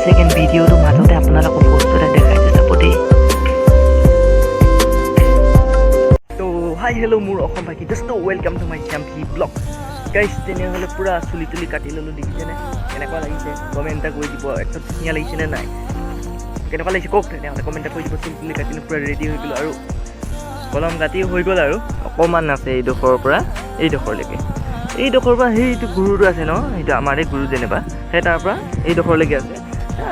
Second ভিডিওটো মাজতে আপোনালোকক বস্তু এটা দেখাইছে চাব দেই। তো হাই হেল্ল' মোৰ অসমবাসী দোস্ত welcome to my Shyam blog. Guys তেনেহ'লে পূৰা চুলি তুলি কাটি ল'লোঁ, দেখিছেনে কেনেকুৱা লাগিছে? কমেণ্ট এটা কৰি দিব, একদম ধুনীয়া লাগিছেনে নাই? কেনেকুৱা লাগিছে কওক তেনেহ'লে কমেণ্ট এটা কৰি দিব। চুলি তুলি কাটিলোঁ, পূৰা ৰেডি হৈ গ'লোঁ আৰু কলম কাটি হৈ গ'ল আৰু অকণমান আছে এইডোখৰৰ পৰা এইডোখৰলৈকে। এইডোখৰৰ পৰা সেইটো গুৰুটো আছে ন, সেইটো আমাৰে গুৰু যেনিবা, সেই তাৰ পৰা এইডোখৰলৈকে আছে।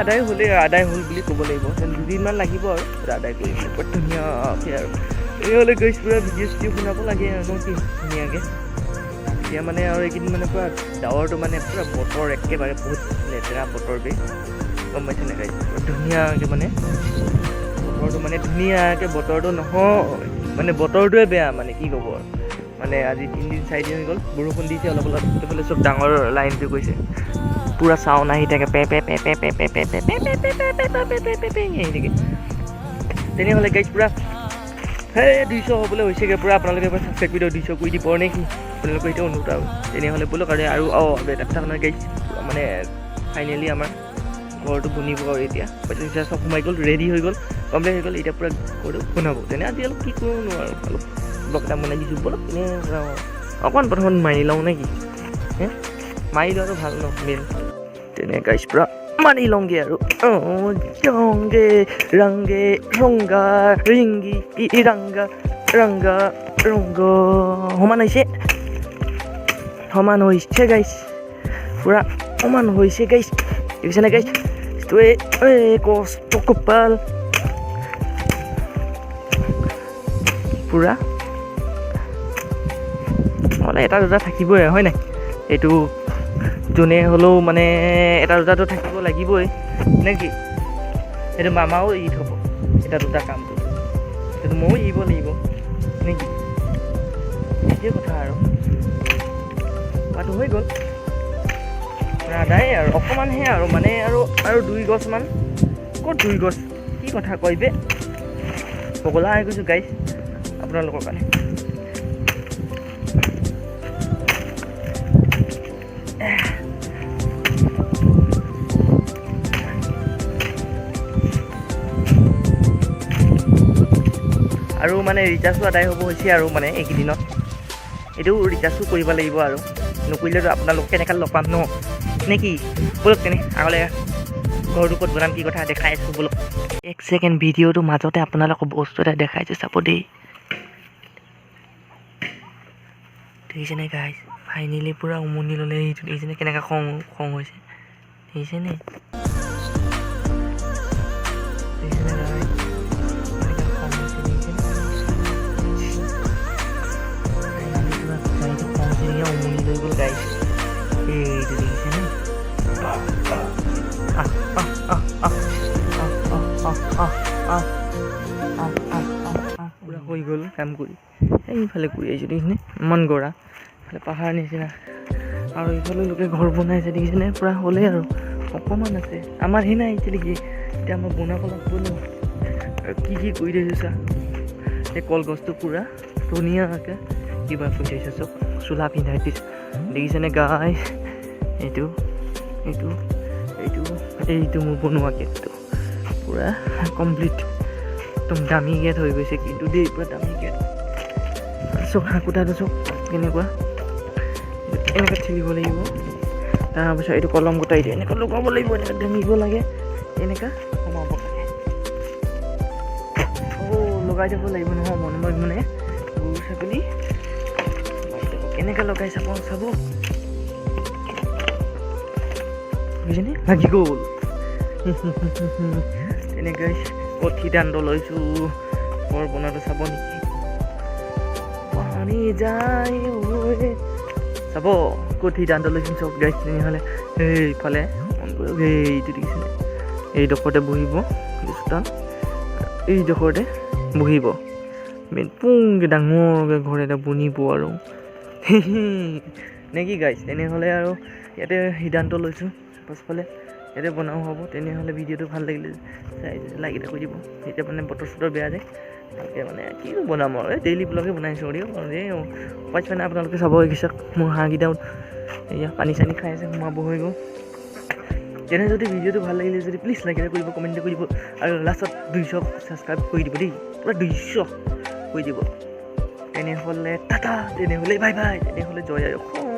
আদায় হ'লেই আদায় হ'ল বুলি ক'ব লাগিব, দুদিনমান লাগিব আৰু আদায় কৰি বৰ ধুনীয়াকৈ আৰু তেনেহ'লে গৈছোঁ পূৰা ভিডিঅ' চিডিঅ' বনাব লাগে আৰু ন, কি ধুনীয়াকৈ। এতিয়া মানে আৰু এইকেইদিন মানে পূৰা ডাৱৰটো মানে পূৰা বতৰ একেবাৰে বহুত লেতেৰা বতৰ বে, গম পাইছে নাই? বৰ ধুনীয়াকৈ মানে বতৰটো মানে ধুনীয়াকৈ বতৰটো নহয় মানে বতৰটোৱে বেয়া মানে কি ক'ব আৰু। মানে আজি 3 দিন 4 দিন হৈ গ'ল বৰষুণ দিছে অলপ অলপ, এইফালে চব ডাঙৰ লাইনটো গৈছে, পূৰা চাউণ্ড আহি থাকে pay pay pay pay pay pay pay pay pay pay pay pay pay pay pay pay আহি থাকে। তেনেহ'লে গাইজ পূৰা সেই 200 হ'বলৈ হৈছেগৈ পূৰা। আপোনালোকে এবাৰ ছাবস্ক্ৰাইব কৰি দিয়ক, 200 কৰি দিব নে কি আপোনালোকৰ সেইটো অনুৰোধ আৰু। তেনেহ'লে ব'লক আৰু এটা কথা মানে গাইজ, মানে ফাইনেলি আমাৰ ঘৰটো বনিব আৰু এতিয়া পইচা চইচা চব সোমাই গ'ল, ৰেডি হৈ গ'ল, কমপ্লিট হৈ গ'ল। এতিয়া পূৰা ঘৰটো বনাব। তেনে আজি অলপ কি কৰোঁ আৰু অলপ ব্লগ এটা বনাই দিছোঁ ব'লক। এনে অকণমান প্ৰথমত মাৰি লওঁ নে কি? মাৰি লোৱাটো ভাল ন মেইন। তেনে গাইজ পূৰা মাৰি লওঁগৈ আৰু ৰংগে ৰংগে ৰংগা ৰিংগি ৰংগা ৰংগা ৰংগ সমান হৈছে গাইজ, পূৰা সমান হৈছে গাইজ, দেখিছেনে গাইজ? কষ্ট কপাল পূৰা মানে এটা দুটা থাকিবই হয় নাই? এইটো যোনে হ'লেও মানে এটা দুটাটো থাকিব লাগিবই নে কি? সেইটো মামাও এৰি থ'ব এটা দুটা কামটো, সেইটো ময়ো এৰিব লাগিব নে কি? সেইটোৱে কথা আৰু কথাটো হৈ গ'ল আদায় আৰু অকণমানহে আৰু মানে আৰু 2 গছমান। ক'ত 2 গছ? কি কথা কয় বে, পগলা হৈ গৈছোঁ গাইজ আপোনালোকৰ কাৰণে। আৰু মানে ৰিচাৰ্জটো আদায় হ'ব হৈছে আৰু মানে এইকেইদিনত এইটো ৰিচাৰ্জটো কৰিব লাগিব আৰু নকৰিলেতো আপোনালোক কেনেকৈ লগ পাম ন নে কি? ব'লক তেনে আগলৈ ঘৰটো ক'ত বনাম কি কথা দেখাই আছোঁ ব'লক। 1 ছেকেণ্ড ভিডিঅ'টো মাজতে আপোনালোকক বস্তু এটা দেখাইছোঁ চাব দেই। দেখিছেনে গাইজ? ফাইনেলি পূৰা উমনি ল'লে সেইটো, দেখিছেনে কেনেকৈ খং হৈছে? দেখিছেনে? উমনি লৈ গ'ল গাইজ, এইটো দেখিছেনে? পূৰা হৈ গ'ল কাম কৰি। এইফালে কৰি আহিছোঁ দেখিছেনে, ইমান গৰা ইফালে পাহাৰ নিচিনা, আৰু ইফালে লোকে ঘৰ বনাইছে দেখিছেনে? পূৰা হ'লেই আৰু অকণমান আছে। আমাৰ সেই নাই এতিয়ালৈকে, এতিয়া আমাৰ বনাব লাগিব ন। আৰু কি কৰি থৈছোঁ চা, এই কলগছটো পূৰা ধুনীয়াকৈ কিবা কৰি থৈছে, চব চোলা পিন্ধাই দিছোঁ দেখিছেনে গাইজ? এইটো মোৰ বনোৱা কেকটো পূৰা কমপ্লিট, একদম দামী গেট হৈ গৈছে কিন্তু দেই, পূৰা দামী গেট। চব হাঁকুটাটো চব কেনেকুৱা, এনেকৈ ঠেলিব লাগিব। তাৰপিছত এইটো কলম গোটাই দিয়ে, এনেকৈ লগাব লাগিব, এনেকৈ দাঙিব লাগে, এনেকৈ সোমাব লাগে। লগাই দিব লাগিব নহয় মনে মানে গৰু ছাগলী কেনেকৈ লগাই চাব বুজিছেনে? লাগি গ'ল। তেনেকৈ কঠি দাণ্ড লৈছোঁ ঘৰ বনাটো চাব নেকি? পানী যায় চাব, কঠি দাণ্ড লৈছোঁ চব গাইছ। তেনেহ'লে সেইফালে মন কৰিব, এইটো দেখিছেনে? এইডোখৰতে বহিব চোতাল, এইডোখৰতে বহিব পুংকৈ ডাঙৰকৈ ঘৰ এটা বনিব আৰু নে কি গাইছ? তেনেহ'লে আৰু ইয়াতে সিদ্ধান্ত লৈছোঁ পাছফালে ইয়াতে বনাওঁ হ'ব। তেনেহ'লে ভিডিঅ'টো ভাল লাগিলে লাইক এটা কৰি দিব। এতিয়া মানে বতৰ চতৰ বেয়া যে ভালকৈ মানে কি বনাম আৰু এই ডেইলি ব্লগে বনাইছোঁ দিয়ক আৰু এই উপায় মানে আপোনালোকে চাব শিকিছক। মোৰ হাঁহকেইটাও এয়া পানী চানী খাই আছে, সোমাব হৈ গ'ল। তেনে যদি ভিডিঅ'টো ভাল লাগিলে যদি প্লিজ লাইক এটা কৰিব কমেণ্ট এটা কৰিব আৰু লাষ্টত 200 ছাবস্ক্ৰাইব কৰি দিব দেই পূৰা 200 কৰি দিব তেনেহ'লে টাটা তেনেহ'লে বাই বাই তেনেহ'লে জয় আই অসম